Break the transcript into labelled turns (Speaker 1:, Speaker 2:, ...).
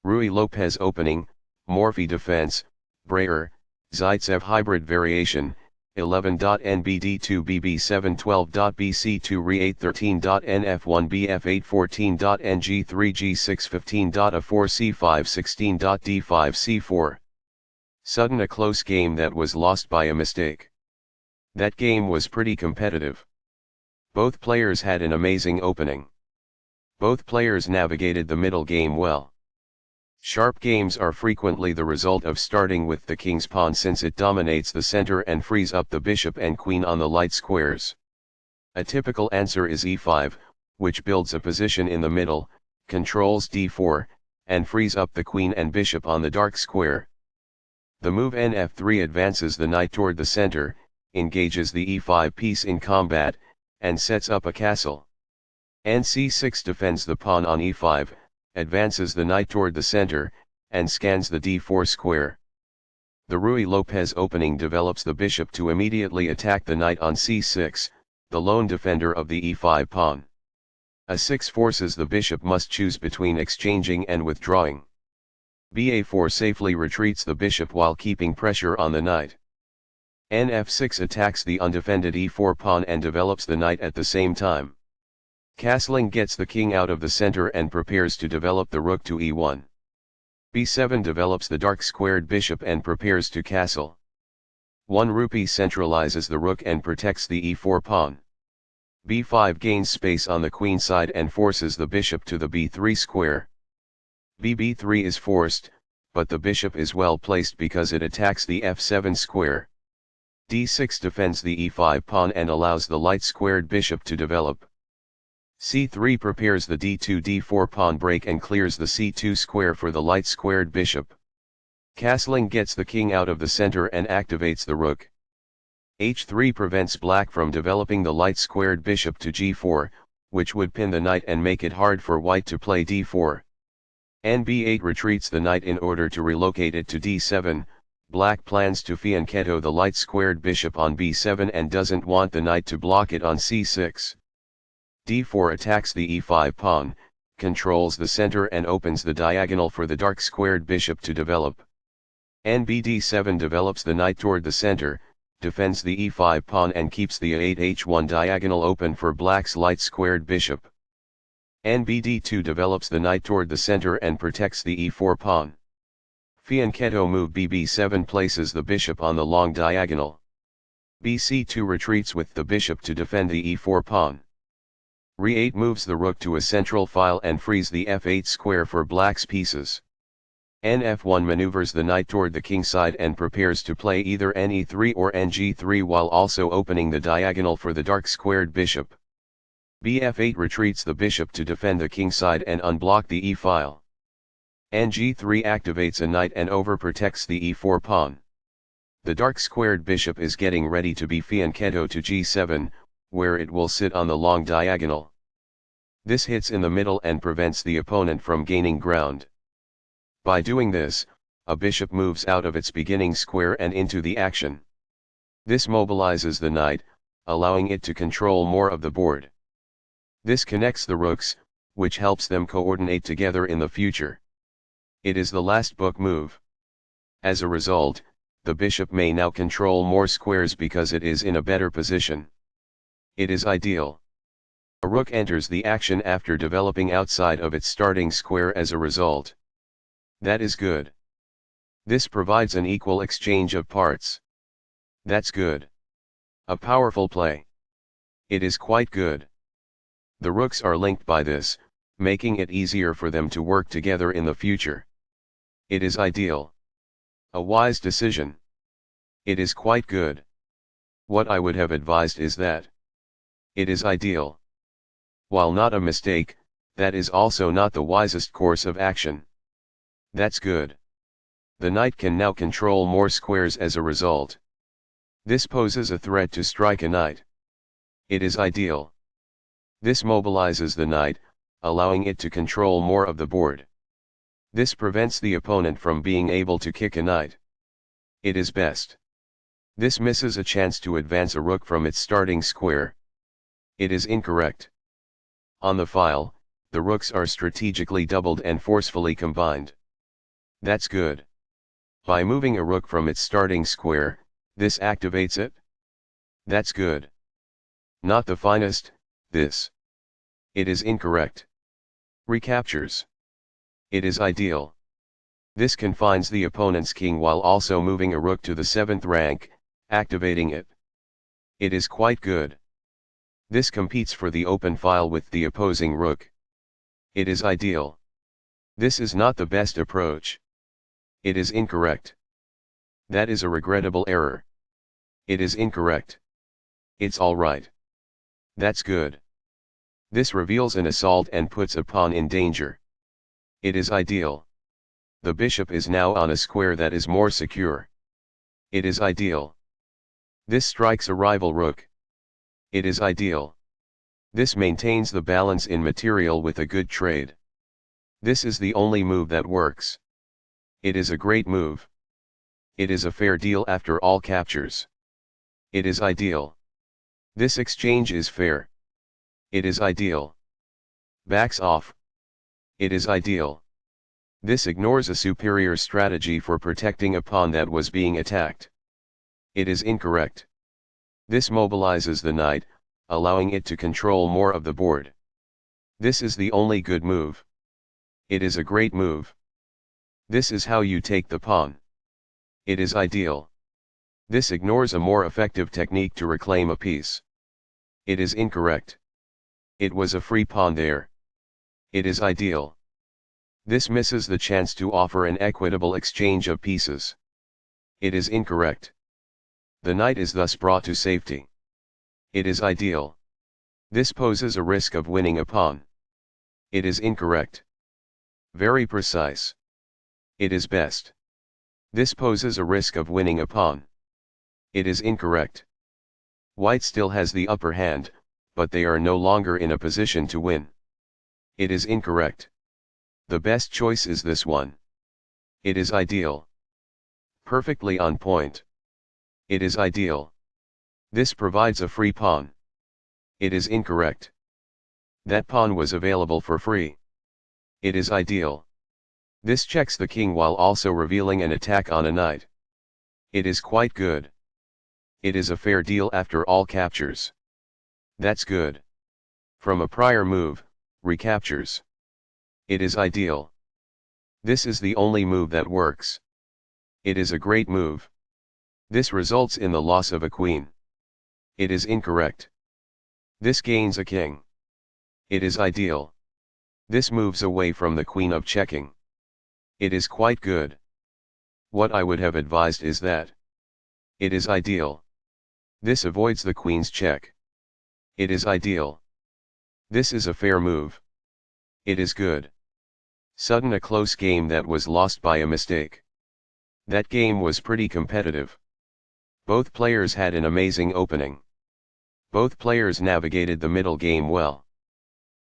Speaker 1: YRuy Lopez opening, Morphy defense, Breyer, Zaitsev hybrid variation, 11.NBD2BB712.BC2 Re813.NF1BF814.NG3G615.A4C516.D5C4. Sudden a close game that was lost by a mistake. That game was pretty competitive. Both players had an amazing opening. Both players navigated the middle game well. Sharp games are frequently the result of starting with the king's pawn since it dominates the center and frees up the bishop and queen on the light squares. A typical answer is e5, which builds a position in the middle, controls d4, and frees up the queen and bishop on the dark square. The move nf3 advances the knight toward the center, engages the e5 piece in combat, and sets up a castle. nc6 defends the pawn on e5, advances the knight toward the center, and scans the d4 square. The YRuy Lopez opening develops the bishop to immediately attack the knight on c6, the lone defender of the e5 pawn. a6 forces the bishop must choose between exchanging and withdrawing. ba4 safely retreats the bishop while keeping pressure on the knight. nf6 attacks the undefended e4 pawn and develops the knight at the same time. Castling gets the king out of the center and prepares to develop the rook to e1. b7 develops the dark squared bishop and prepares to castle. 1 rupee centralizes the rook and protects the e4 pawn. b5 gains space on the queen side and forces the bishop to the b3 square. bb3 is forced, but the bishop is well placed because it attacks the f7 square. d6 defends the e5 pawn and allows the light squared bishop to develop. c3 prepares the d2-d4 pawn break and clears the c2 square for the light squared bishop. Castling gets the king out of the center and activates the rook. h3 prevents black from developing the light squared bishop to g4, which would pin the knight and make it hard for white to play d4. nb8 retreats the knight in order to relocate it to d7. Black plans to fianchetto the light squared bishop on b7 and doesn't want the knight to block it on c6. d4 attacks the e5 pawn, controls the center and opens the diagonal for the dark squared bishop to develop. nbd7 develops the knight toward the center, defends the e5 pawn and keeps the a8h1 diagonal open for black's light squared bishop. nbd2 develops the knight toward the center and protects the e4 pawn. Fianchetto move bb7 places the bishop on the long diagonal. bc2 retreats with the bishop to defend the e4 pawn. re8 moves the rook to a central file and frees the f8 square for black's pieces. nf1 maneuvers the knight toward the king side and prepares to play either ne3 or ng3 while also opening the diagonal for the dark squared bishop. bf8 retreats the bishop to defend the king side and unblock the e-file. ng3 activates a knight and overprotects the e4 pawn. The dark squared bishop is getting ready to be fianchetto to g7, where it will sit on the long diagonal. This hits in the middle and prevents the opponent from gaining ground. By doing this, a bishop moves out of its beginning square and into the action. This mobilizes the knight, allowing it to control more of the board. This connects the rooks, which helps them coordinate together in the future. It is the last book move. As a result, the bishop may now control more squares because it is in a better position. It is ideal. A rook enters the action after developing outside of its starting square as a result. That is good. This provides an equal exchange of parts. That's good. A powerful play. It is quite good. The rooks are linked by this, making it easier for them to work together in the future. It is ideal. A wise decision. It is quite good. What I would have advised is that it is ideal. While not a mistake, that is also not the wisest course of action. That's good. The knight can now control more squares as a result. This poses a threat to strike a knight. It is ideal. This mobilizes the knight, allowing it to control more of the board. This prevents the opponent from being able to kick a knight. It is best. This misses a chance to advance a rook from its starting square. It is incorrect. On the file, the rooks are strategically doubled and forcefully combined. That's good. By moving a rook from its starting square, this activates it. That's good. Not the finest, this. It is incorrect. Recaptures. It is ideal. This confines the opponent's king while also moving a rook to the 7th rank, activating it. It is quite good. This competes for the open file with the opposing rook. It is ideal. This is not the best approach. It is incorrect. That is a regrettable error. It is incorrect. It's alright. That's good. This reveals an assault and puts a pawn in danger. It is ideal. The bishop is now on a square that is more secure. It is ideal. This strikes a rival rook. It is ideal. This maintains the balance in material with a good trade. This is the only move that works. It is a great move. It is a fair deal after all captures. It is ideal. This exchange is fair. It is ideal. Backs off. It is ideal. This ignores a superior strategy for protecting a pawn that was being attacked. It is incorrect. This mobilizes the knight, allowing it to control more of the board. This is the only good move. It is a great move. This is how you take the pawn. It is ideal. This ignores a more effective technique to reclaim a piece. It is incorrect. It was a free pawn there. It is ideal. This misses the chance to offer an equitable exchange of pieces. It is incorrect. The knight is thus brought to safety. It is ideal. This poses a risk of winning a pawn. It is incorrect. Very precise. It is best. This poses a risk of winning a pawn. It is incorrect. White still has the upper hand, but they are no longer in a position to win. It is incorrect. The best choice is this one. It is ideal. Perfectly on point. It is ideal. This provides a free pawn. It is incorrect. That pawn was available for free. It is ideal. This checks the king while also revealing an attack on a knight. It is quite good. It is a fair deal after all captures. That's good. From a prior move, recaptures. It is ideal. This is the only move that works. It is a great move. This results in the loss of a queen. It is incorrect. This gains a king. It is ideal. This moves away from the queen of checking. It is quite good. What I would have advised is that. It is ideal. This avoids the queen's check. It is ideal. This is a fair move. It is good. Sudden a close game that was lost by a mistake. That game was pretty competitive. Both players had an amazing opening. Both players navigated the middle game well.